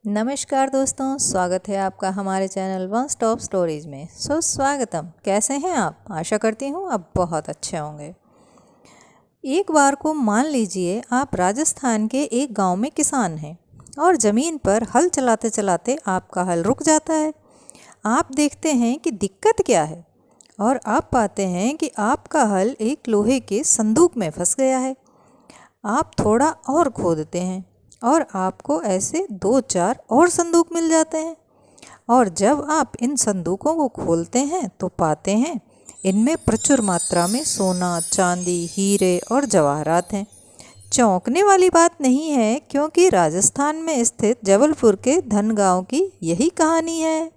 नमस्कार दोस्तों, स्वागत है आपका हमारे चैनल वन स्टॉप स्टोरीज में। स्वागतम। कैसे हैं आप? आशा करती हूँ आप बहुत अच्छे होंगे। एक बार को मान लीजिए आप राजस्थान के एक गांव में किसान हैं और ज़मीन पर हल चलाते चलाते आपका हल रुक जाता है। आप देखते हैं कि दिक्कत क्या है और आप पाते हैं कि आपका हल एक लोहे के संदूक में फंस गया है। आप थोड़ा और खोदते हैं और आपको ऐसे 2-4 और संदूक मिल जाते हैं। और जब आप इन संदूकों को खोलते हैं तो पाते हैं इनमें प्रचुर मात्रा में सोना, चांदी, हीरे और जवाहरात हैं। चौंकने वाली बात नहीं है, क्योंकि राजस्थान में स्थित जबलपुर के धन गांव की यही कहानी है।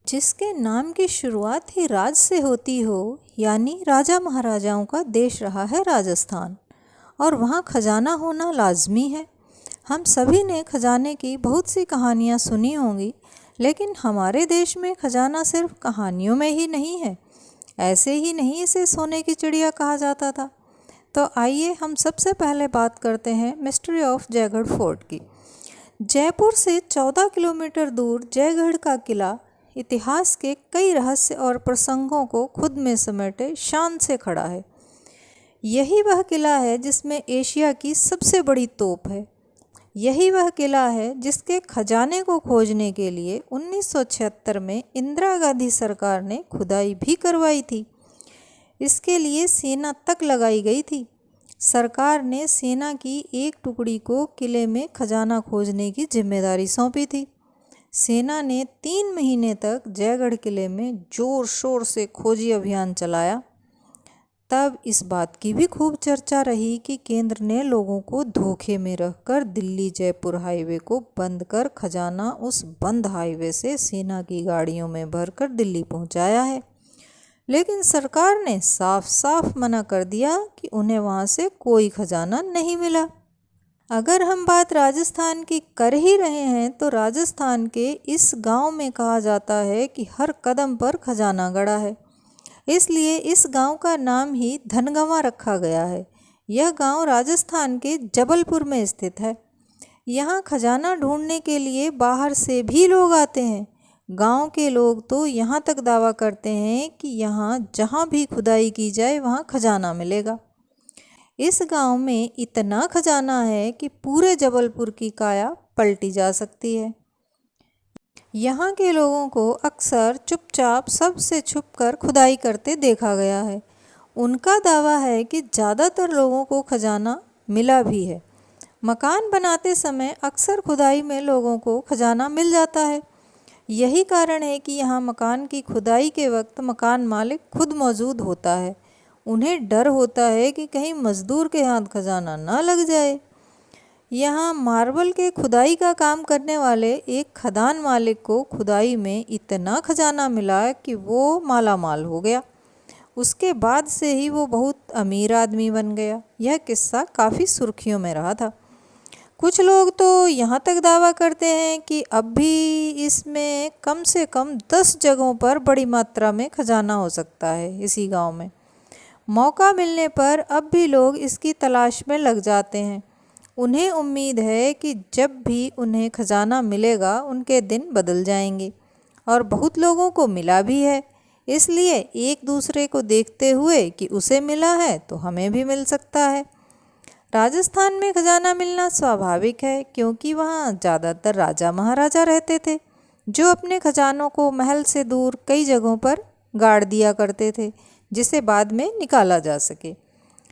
जिसके नाम की शुरुआत ही राज से होती हो, यानी राजा महाराजाओं का देश रहा है राजस्थान, और वहाँ खजाना होना लाजमी है। हम सभी ने खजाने की बहुत सी कहानियाँ सुनी होंगी, लेकिन हमारे देश में खजाना सिर्फ कहानियों में ही नहीं है। ऐसे ही नहीं इसे सोने की चिड़िया कहा जाता था। तो आइए हम सबसे पहले बात करते हैं मिस्ट्री ऑफ जयगढ़ फोर्ट की। जयपुर से 14 किलोमीटर दूर जयगढ़ का किला इतिहास के कई रहस्य और प्रसंगों को खुद में समेटे शान से खड़ा है। यही वह किला है जिसमें एशिया की सबसे बड़ी तोप है। यही वह किला है जिसके खजाने को खोजने के लिए 1976 में इंदिरा गांधी सरकार ने खुदाई भी करवाई थी। इसके लिए सेना तक लगाई गई थी। सरकार ने सेना की एक टुकड़ी को किले में खजाना खोजने की जिम्मेदारी सौंपी थी। सेना ने 3 महीने तक जयगढ़ किले में जोर शोर से खोजी अभियान चलाया। तब इस बात की भी खूब चर्चा रही कि केंद्र ने लोगों को धोखे में रखकर दिल्ली जयपुर हाईवे को बंद कर खजाना उस बंद हाईवे से सेना की गाड़ियों में भरकर दिल्ली पहुंचाया है। लेकिन सरकार ने साफ साफ मना कर दिया कि उन्हें वहां से कोई खजाना नहीं मिला। अगर हम बात राजस्थान की कर ही रहे हैं तो राजस्थान के इस गांव में कहा जाता है कि हर कदम पर खजाना गड़ा है। इसलिए इस गांव का नाम ही धनगंवा रखा गया है। यह गांव राजस्थान के जबलपुर में स्थित है। यहाँ खजाना ढूंढने के लिए बाहर से भी लोग आते हैं। गांव के लोग तो यहाँ तक दावा करते हैं कि यहाँ जहाँ भी खुदाई की जाए वहाँ खजाना मिलेगा। इस गांव में इतना खजाना है कि पूरे जबलपुर की काया पलटी जा सकती है। यहाँ के लोगों को अक्सर चुपचाप सबसे छुपकर खुदाई करते देखा गया है। उनका दावा है कि ज़्यादातर लोगों को खजाना मिला भी है। मकान बनाते समय अक्सर खुदाई में लोगों को खजाना मिल जाता है। यही कारण है कि यहाँ मकान की खुदाई के वक्त मकान मालिक खुद मौजूद होता है। उन्हें डर होता है कि कहीं मजदूर के हाथ खजाना ना लग जाए। यहाँ मार्बल के खुदाई का काम करने वाले एक खदान मालिक को खुदाई में इतना खजाना मिला कि वो माला माल हो गया। उसके बाद से ही वो बहुत अमीर आदमी बन गया। यह किस्सा काफ़ी सुर्खियों में रहा था। कुछ लोग तो यहाँ तक दावा करते हैं कि अब भी इसमें कम से कम 10 जगहों पर बड़ी मात्रा में खजाना हो सकता है। इसी गांव में मौका मिलने पर अब भी लोग इसकी तलाश में लग जाते हैं। उन्हें उम्मीद है कि जब भी उन्हें खजाना मिलेगा उनके दिन बदल जाएंगे, और बहुत लोगों को मिला भी है। इसलिए एक दूसरे को देखते हुए कि उसे मिला है तो हमें भी मिल सकता है। राजस्थान में खजाना मिलना स्वाभाविक है, क्योंकि वहाँ ज़्यादातर राजा महाराजा रहते थे, जो अपने खजानों को महल से दूर कई जगहों पर गाड़ दिया करते थे, जिसे बाद में निकाला जा सके।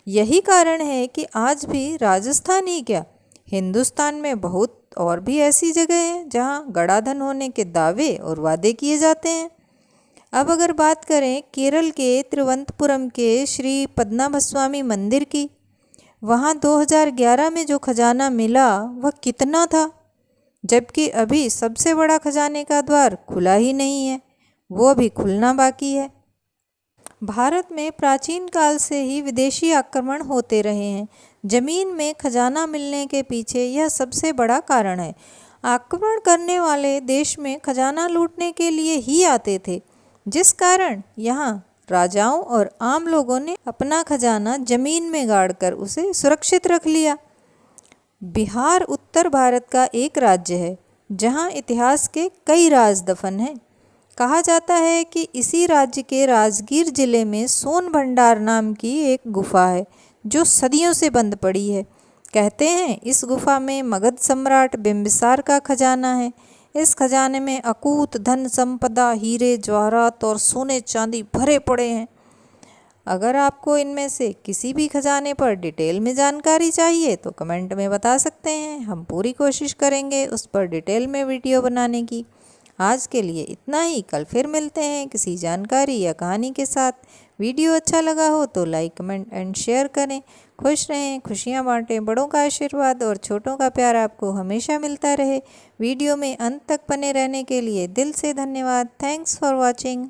यही कारण है कि आज भी राजस्थान ही क्या, हिंदुस्तान में बहुत और भी ऐसी जगह हैं जहाँ गड़ा धन होने के दावे और वादे किए जाते हैं। अब अगर बात करें केरल के तिरुवनंतपुरम के श्री पद्मनाभस्वामी मंदिर की, वहाँ 2011 में जो खजाना मिला वह कितना था, जबकि अभी सबसे बड़ा खजाने का द्वार खुला ही नहीं है, वो अभी खुलना बाकी है। भारत में प्राचीन काल से ही विदेशी आक्रमण होते रहे हैं। जमीन में खजाना मिलने के पीछे यह सबसे बड़ा कारण है। आक्रमण करने वाले देश में खजाना लूटने के लिए ही आते थे, जिस कारण यहाँ राजाओं और आम लोगों ने अपना खजाना जमीन में गाड़कर उसे सुरक्षित रख लिया। बिहार उत्तर भारत का एक राज्य है। जहां इतिहास के कई राज दफन हैं। कहा जाता है कि इसी राज्य के राजगीर जिले में सोन भंडार नाम की एक गुफा है जो सदियों से बंद पड़ी है। कहते हैं इस गुफा में मगध सम्राट बिंबिसार का खजाना है। इस खजाने में अकूत धन संपदा, हीरे जवाहरात और सोने चांदी भरे पड़े हैं। अगर आपको इनमें से किसी भी खजाने पर डिटेल में जानकारी चाहिए तो कमेंट में बता सकते हैं। हम पूरी कोशिश करेंगे उस पर डिटेल में वीडियो बनाने की। आज के लिए इतना ही। कल फिर मिलते हैं किसी जानकारी या कहानी के साथ। वीडियो अच्छा लगा हो तो लाइक, कमेंट एंड शेयर करें। खुश रहें, खुशियाँ बांटें। बड़ों का आशीर्वाद और छोटों का प्यार आपको हमेशा मिलता रहे। वीडियो में अंत तक बने रहने के लिए दिल से धन्यवाद। Thanks for watching.